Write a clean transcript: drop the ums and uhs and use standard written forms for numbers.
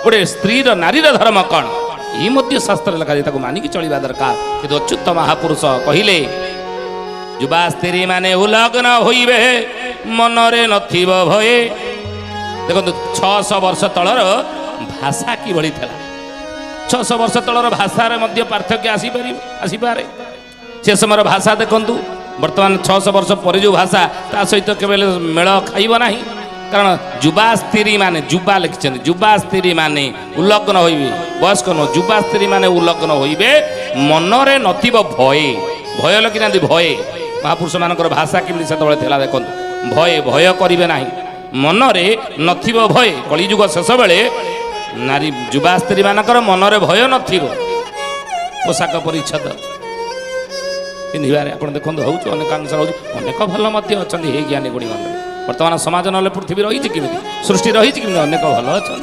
गोटे स्त्री नारीर धर्म कौन ये मध्य शास्त्र लिखा मानिक चलवा दरकार कि अच्युत महापुरुष कहले युवा स्त्री माने उलग्न होइबे मनरे नथिबो भये। देखो 600 वर्ष तलर भाषा कि भली थिला 600 वर्ष तलर भाषार मध्य पार्थक्य आसीपारे से समय भाषा देखंतु वर्तमान 600 वर्ष पर जो भाषा ता सहित केवल मेल खाइब ना कारण युवा स्त्री माने युवा लिखिं युवा स्त्री माने उल्लग्न होइबे वयस्क न युवा स्त्री माने उल्लग्न होइबे मनरे नथिबो भय भय लगिना भय महापुरुष मानकर भाषा केमती से देखो भय भय करेंगे ना मनरे नथिबो भय कलिजुग शेष बेले नारी युवा स्त्री मानकर मनरे भय नथिबो पोशाक परिच्छद पिंधारे आप देखो अनेकांश अनेक भल अच्छा हे ज्ञानी गुणी मंडली वर्तमान समाज ना पृथ्वी रही सृष्टि रही अनेक भल अच्छा